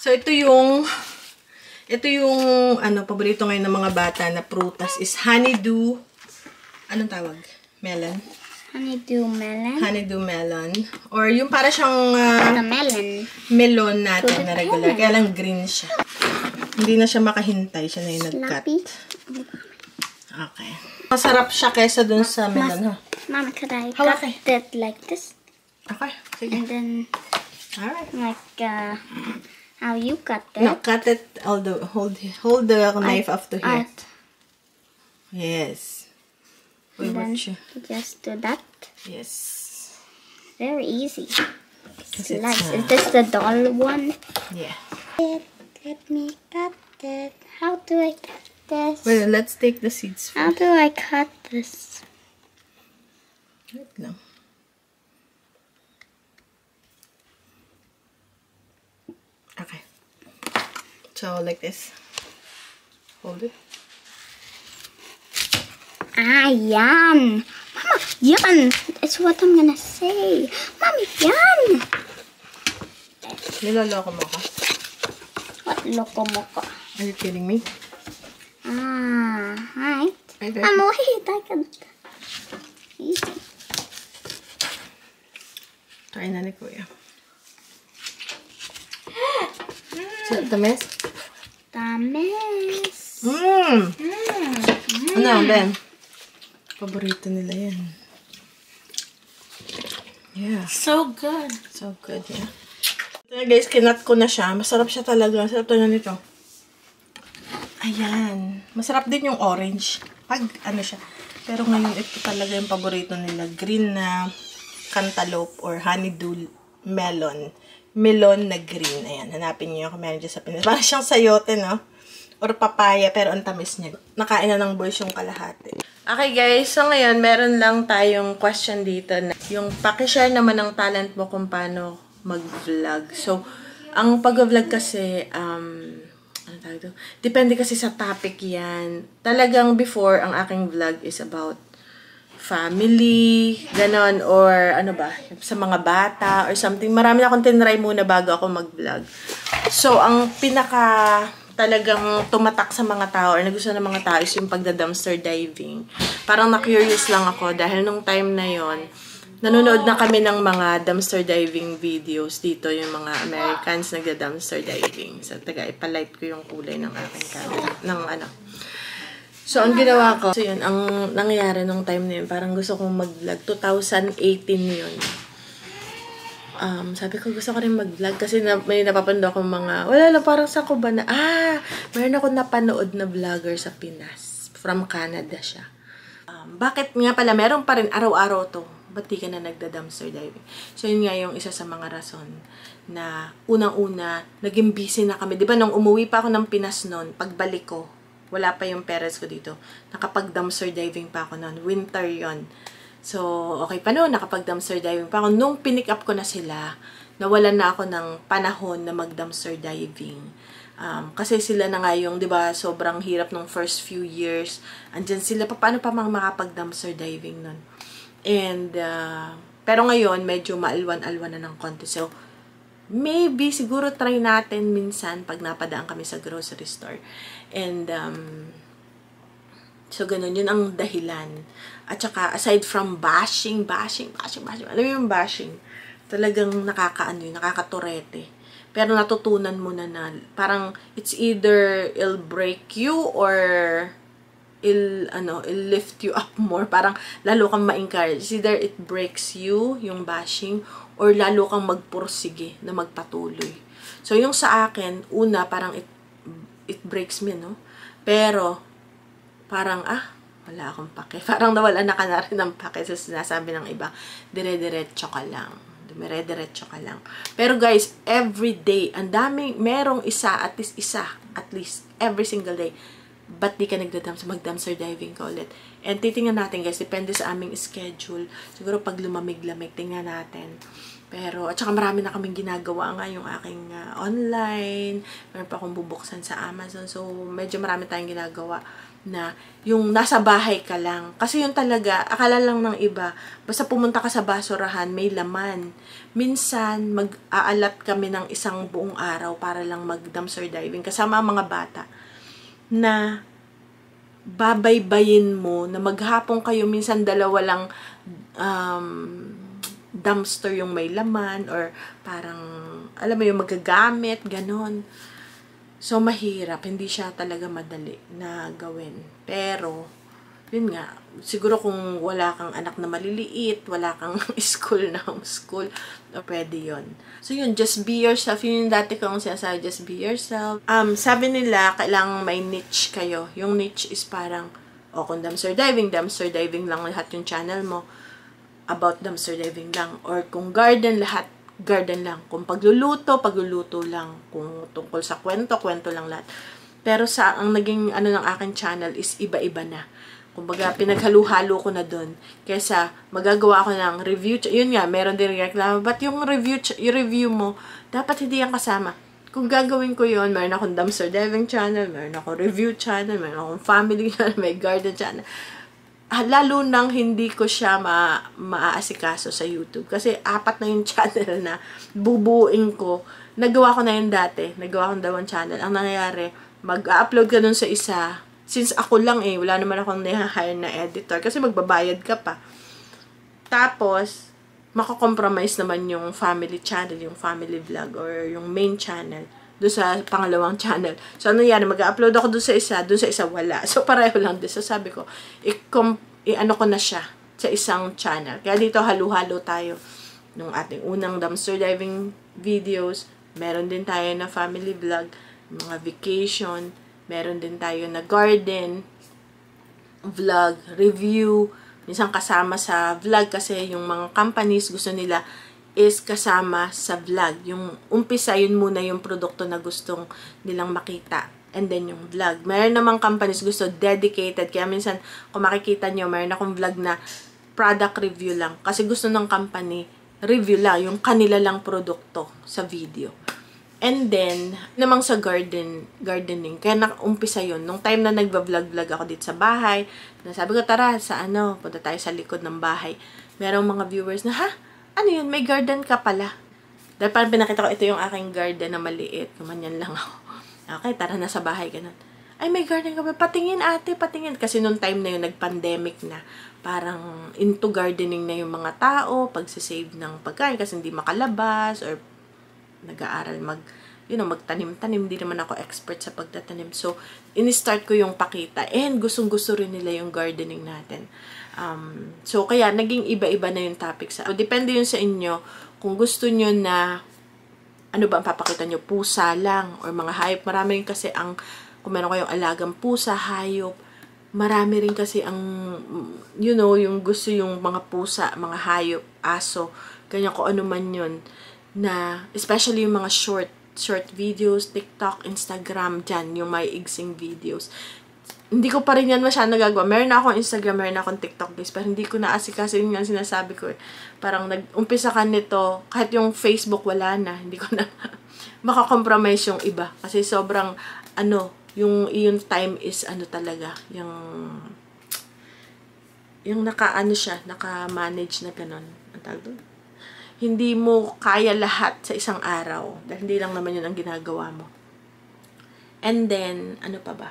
So, ito yung, paborito ngayon ng mga bata na prutas is honeydew, anong tawag? Melon? Honeydew melon. Honeydew melon. Or yung para siyang, The melon. melon natin na regular. Kaya lang green siya. Hindi na siya makahintay. Siya na yung nag-cut. Okay. Masarap siya kaysa dun sa melon, ha? Mama, could I cut it like this? Okay. Sige. And then, alright. like, how you cut it? No, cut it, hold the knife up to here. Yes. And then just do that. Yes. Very easy. Slice. Is this the dull one? Yeah. Let me cut it. How do I cut this? Well, let's take the seeds first. How do I cut this? Wait lang. Okay. So, like this. Hold it. Ah, yan. Mama, yan. That's what I'm gonna say. Mommy, yan. Niloloko mo ka? What loko mo ko? Are you kidding me? Ah, right. Right. Wait, I can... Easy. Try na ni Kuya. So, tamis? Tamis. Ano, Ben? Paborito nila yan. Yeah. So good. So good, yeah. Ito na guys, kinat ko na siya. Masarap siya talaga. Masarap to na nito. Ayan. Masarap din yung orange. Pag ano siya. Pero ngayon, ito talaga yung paborito nila. Green na cantaloupe or honeydew melon. Melon na green. Ayan, hanapin niyo kung meron dyan sa Pinas. Parang siyang sayote, no? Or papaya, pero ang tamis niya. Nakain na ng boys yung kalahati. Okay guys, so ngayon, meron lang tayong question dito. Na yung pakishare naman ng talent mo kung paano mag-vlog. So, ang pag-vlog kasi, ano tawag ito? Depende kasi sa topic yan. Talagang before, ang aking vlog is about family, ganon, or ano ba, sa mga bata, or something. Marami akong tinry muna bago ako mag-vlog. So, ang pinaka talagang tumatak sa mga tao, or nagustuhan ng mga tao is yung pagda-dumpster diving. Parang na-curious lang ako dahil nung time na yon nanonood na kami ng mga dumpster diving videos dito, yung mga Americans nagda-dumpster diving. So, taga, ipalight ko yung kulay ng aking camera, ng ano. So, ang ginawa ko, so yun, ang nangyayari nung time na yun, parang gusto kong mag-vlog. 2018 yun. Sabi ko, gusto ko rin mag-vlog kasi may napapanood akong mga, wala lang, parang sa ko ba na, meron ako napanood na vlogger sa Pinas. From Canada siya. Bakit nga pala, meron pa rin araw-araw to. Ba't di ka na nagda-dumpster diving? So, yun nga yung isa sa mga rason na unang-una, naging busy na kami. Di ba, nung umuwi pa ako ng Pinas noon, pagbalik ko, wala pa yung parents ko dito. Nakapag-dumpster diving pa ako noon. Winter yon. So, okay pa noon, nakapag-dumpster diving pa ako. Nung pinick up ko na sila, nawalan na ako ng panahon na mag-dumpster diving. Kasi sila na nga yung, di ba, sobrang hirap nung first few years. Andyan sila, paano pa makapag-dumpster diving nun? And, pero ngayon, medyo maalwan-alwan na ng konti. So, maybe, siguro try natin minsan pag napadaan kami sa grocery store. And, so, ganun, yun ang dahilan. At saka, aside from bashing, alam mo yung bashing? Talagang nakakaano yun, nakakaturete. Pero natutunan mo na parang, it's either it'll break you or it'll lift you up more. Parang, lalo kang ma-encourage. Either it breaks you, yung bashing, or lalo kang magpursige na magpatuloy. So, yung sa akin, una, parang it breaks me, no? Pero, parang, wala akong pake. Parang nawala na ka na rin ng pake sa sinasabi ng iba. Dire-diretso ka lang. Dire-diretso ka lang. Pero guys, every day, ang daming, merong at least, every single day, ba't di ka mag-dumpster diving ka ulit? And titingnan natin guys, depende sa aming schedule. Siguro pag lumamig-lamig, tingnan natin. Pero, at saka marami na kaming ginagawa nga yung aking online. Meron pa akong bubuksan sa Amazon. So, medyo marami tayong ginagawa. na yung nasa bahay ka lang. Kasi yun talaga, akala lang ng iba, basta pumunta ka sa basurahan, may laman. Minsan, mag-aalat kami ng isang buong araw para lang mag-dumpster diving kasama ang mga bata na babaybayin mo, na maghapon kayo, minsan dalawa lang dumpster yung may laman or parang, alam mo yung magagamit, ganon. So, mahirap. Hindi siya talaga madali na gawin. Pero, yun nga, siguro kung wala kang anak na maliliit, wala kang school na homeschool, pwede yun. So, yun, just be yourself. Yun yung dati kong sinasabi, just be yourself. Sabi nila, kailangan may niche kayo. Yung niche is parang, kung dumpster diving lang lahat yung channel mo, about dumpster diving lang. Or kung garden, lahat garden lang. Kung pagluluto lang. Kung tungkol sa kwento lang lahat. Pero ang naging ng aking channel is iba-iba na. Kumbaga, pinaghalo-halo ko na doon. Kesa magagawa ko ng review. Yun nga, meron din reklamo. But yung review mo, dapat hindi yan kasama. Kung gagawin ko yun, meron akong dumpster diving channel, meron akong review channel, meron akong family channel, may garden channel. Lalo nang hindi ko siya maaasikaso sa YouTube. Kasi 4 na yung channel na bubuuin ko. Nagawa ko na yun dati. Nagawa ko 2 channel. Ang nangyayari, mag-upload ka dun sa isa. Since ako lang wala naman akong na-hire na editor. Kasi magbabayad ka pa. Tapos, makakompromise naman yung family channel, yung family vlog, or yung main channel doon sa pangalawang channel. So, ano yan? Mag-upload ako doon sa isa wala. So, pareho lang din. So, sabi ko, ano ko na siya sa isang channel. Kaya dito, halo-halo tayo nung ating unang dumpster diving videos. Meron din tayo na family vlog, mga vacation. Meron din tayo na garden vlog, review. Minsan kasama sa vlog kasi yung mga companies gusto nila is kasama sa vlog. Yung umpisa, yun muna yung produkto na gustong nilang makita. And then yung vlog. Meron namang companies gusto dedicated. Kaya minsan, kung makikita nyo, meron akong vlog na product review lang. Kasi gusto ng company, review lang. Yung kanila lang produkto sa video. And then, namang sa gardening. Kaya umpisa yun. Nung time na nagba-vlog ako dito sa bahay, sabi ko, tara, punta tayo sa likod ng bahay. Merong mga viewers na, ano yun, may garden ka pala. Dahil parang pinakita ko, ito yung aking garden na maliit. Kumanyan lang ako. Okay, tara na sa bahay, ganun. Ay, may garden ka pala. Patingin ate, patingin. Kasi nung time na yun, nag-pandemic na. Parang into gardening na yung mga tao, pagsisave ng pagkain kasi hindi makalabas, or nag-aaral magtanim-tanim. Hindi naman ako expert sa pagtatanim. So, in-start ko yung pakita. And gustong-gusto rin nila yung gardening natin. So, kaya naging iba-iba na yung topic. So, depende yun sa inyo. Kung gusto nyo na, ano ba ang papakita nyo? Pusa lang or mga hayop. Marami rin kasi kung meron kayong alagang pusa, hayop, marami rin kasi yung gusto yung mga pusa, mga hayop, aso, ganyan ko ano man yun. Na, especially yung mga short videos, TikTok, Instagram, dyan, yung may igsing videos. Hindi ko pa rin yan masyadong nagagawa. Meron na akong Instagram, meron na akong TikTok guys, pero hindi ko naasikaso yun nga sinasabi ko. Parang nag-umpisa ka nito, kahit yung Facebook wala na, hindi ko na makakompromise yung iba. Kasi sobrang, yung time is talaga, yung naka-manage na ganon. Ang tawag doon? Hindi mo kaya lahat sa isang araw. Dahil hindi lang naman yun ang ginagawa mo. And then, ano pa ba?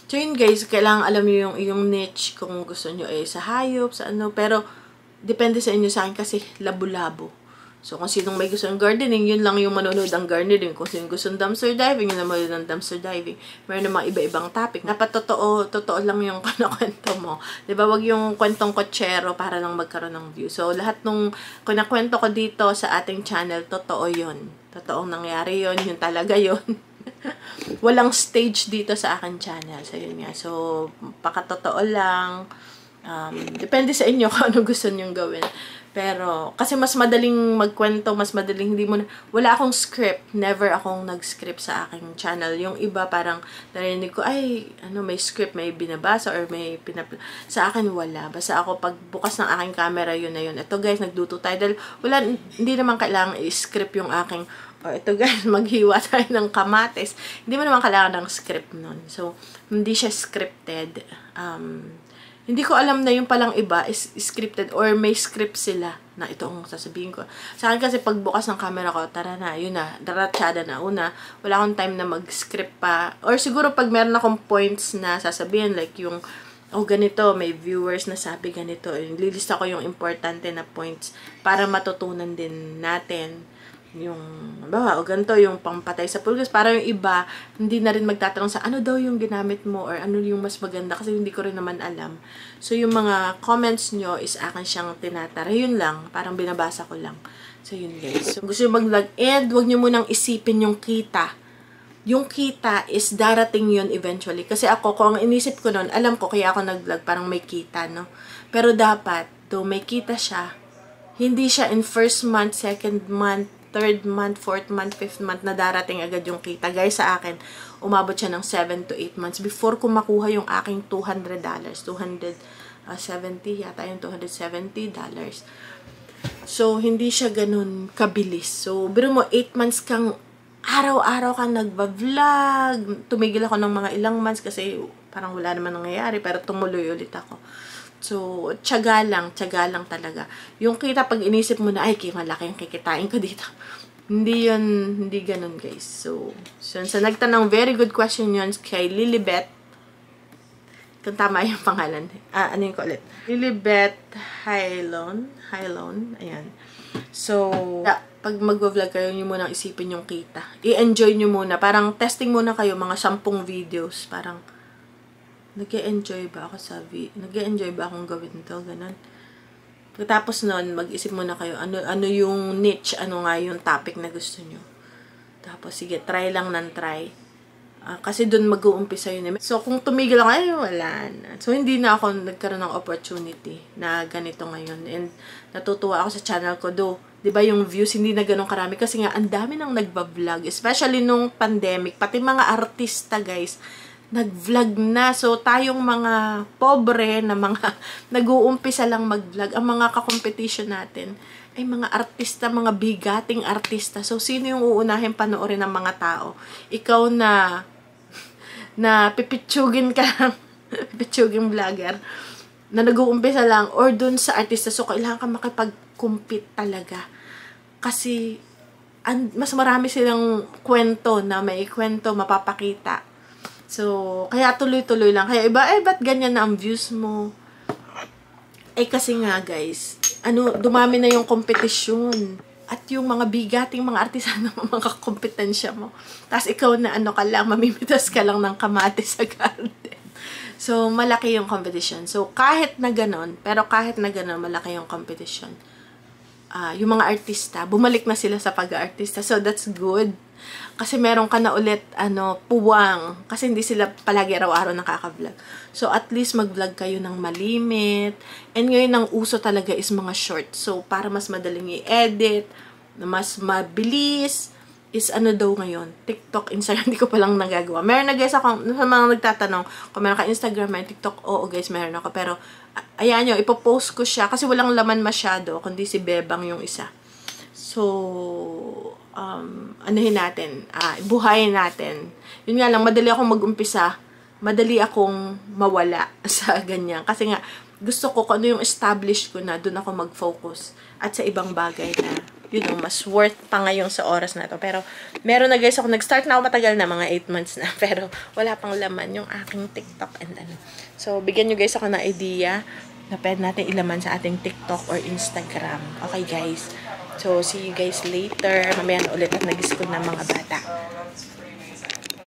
So yun guys, kailangan alam nyo yung niche kung gusto nyo sa hayop, sa pero depende sa inyo. Sa akin kasi labo-labo. So kung sinong may gusto ng gardening, yun lang yung manonood ng gardening. Kung sinong gusto ng dumpster diving, yun lang manonood ng dumpster diving. Meron namang iba-ibang topic. Dapat totoo lang yung kwento mo. Diba, wag yung kwentong kotsero para lang magkaroon ng view. So lahat nung kinakwento ko dito sa ating channel, totoo yun. Totoong nangyari yun, yun talaga yun. Walang stage dito sa akin channel. So, yun nga. So, pakatotoo lang. Depende sa inyo kung ano gusto nyong gawin. Pero, kasi mas madaling magkwento, mas madaling wala akong script. Never akong nag-script sa aking channel. Yung iba parang narinig ko, may script, may binabasa, or may sa akin wala. Basta ako, pag bukas ng aking camera, yun na yun. Ito guys, nagduto tayo. Dahil hindi naman kailangang i-script yung aking O, ito guys, maghiwa tayo ng kamatis. Hindi mo naman kailangan ng script nun. So, hindi siya scripted. Hindi ko alam na yung palang iba is scripted or may script sila na ito ang sasabihin ko. Sa akin kasi pagbukas ng camera ko, tara na, yun na, daratsyada na. Una, wala akong time na mag-script pa. Or siguro pag meron akong points na sasabihin, like yung, oh ganito, may viewers na sabi ganito. Lilista ko yung importante na points para matutunan din natin yung, o ganito, yung pampatay sa pulgas. Para yung iba, hindi na rin magtatanong sa ano daw yung ginamit mo or ano yung mas maganda kasi hindi ko rin naman alam. So, yung mga comments nyo is akin siyang tinatara. Yun lang, parang binabasa ko lang. So, yun guys. So, gusto nyo mag-vlog and huwag nyo munang isipin yung kita. Yung kita is darating yun eventually. Kasi ako, kung ang inisip ko nun, alam ko kaya ako nag-vlog, parang may kita, no? Pero dapat, though may kita siya, hindi siya in first month, second month, third month, fourth month, fifth month na darating agad yung kita. Guys, sa akin, umabot siya ng 7 to 8 months before ko makuha yung aking $200. 270 yata yung $270. So, hindi siya ganun kabilis. So, biro mo, 8 months kang araw-araw kang nagba-vlog. Tumigil ako ng mga ilang months kasi parang wala naman nangyayari pero tumuloy ulit ako. So, tiyaga lang talaga. Yung kita, pag inisip mo na, ay, malaki yung kikitain ko dito. Hindi ganun, guys. So nagtanong, very good question yun kay Lilibet. Kung tama yung pangalan. Ano yung ko ulit? Lilibet Hylon. Ayan. So, pag mag-vlog kayo, nyo munang isipin yung kita. I-enjoy nyo muna. Parang testing muna kayo, mga 10 videos. Parang, nag-e-enjoy ba akong gawin to? Ganun. Tapos nun, mag-isip muna kayo, ano yung niche, ano nga yung topic na gusto nyo. Tapos, sige, try lang ng try. Kasi dun mag-uumpisa yun. So, kung tumigil ako, ay, wala na. So, hindi na ako nagkaroon ng opportunity na ganito ngayon. And, natutuwa ako sa channel ko, do. Diba yung views, hindi na ganun karami. Kasi nga, ang dami nang nagba-vlog. Especially nung pandemic. Pati mga artista, guys, nag-vlog na. So, tayong mga pobre na mga nag-uumpisa lang mag-vlog, ang mga kakompetition natin ay mga artista, mga bigating artista. So, sino yung uunahin panoorin ng mga tao? Ikaw na pipitsugin ka lang, pipitsugin vlogger, na nag-uumpisa lang, or dun sa artista. So, kailangan ka makipag-compete talaga. Kasi, mas marami silang kwento na may kwento mapapakita. So, kaya tuloy-tuloy lang. Kaya iba, ba't ganyan na ang views mo? Kasi nga, guys, dumami na yung kompetisyon. At yung mga bigating mga artista na mga kompetensya mo. Tapos ikaw na mamimitas ka lang ng kamatis sa garden. So, malaki yung competition. So, kahit na ganon, malaki yung competition. Yung mga artista, bumalik na sila sa pag-artista. So, that's good. Kasi meron ka na ulit, puwang. Kasi hindi sila palagi araw-araw nakaka-vlog. So, at least mag-vlog kayo ng malimit. And ngayon, ang uso talaga is mga short. So, para mas madaling i-edit, mas mabilis, is daw ngayon? TikTok, Instagram, hindi ko palang nagagawa. Meron na guys ako, sa mga nagtatanong, kung meron ka Instagram, may TikTok, oo guys, meron ako. Pero, ayan nyo, ipopost ko siya kasi walang laman masyado, kundi si Bebang yung isa. So, buhayin natin. Yun nga lang, madali akong mag-umpisa, madali akong mawala sa ganyan. Kasi nga, gusto ko kung ano yung established ko na, doon ako mag-focus. At sa ibang bagay na, mas worth pa ngayon sa oras na to. Pero, meron na guys ako, nag-start na ako matagal na, mga 8 months na. Pero, wala pang laman yung aking TikTok and So, bigyan nyo guys ako na idea na pwede natin ilaman sa ating TikTok or Instagram. Okay guys? So, see you guys later. Mamaya na ulit at nag-school ng mga bata.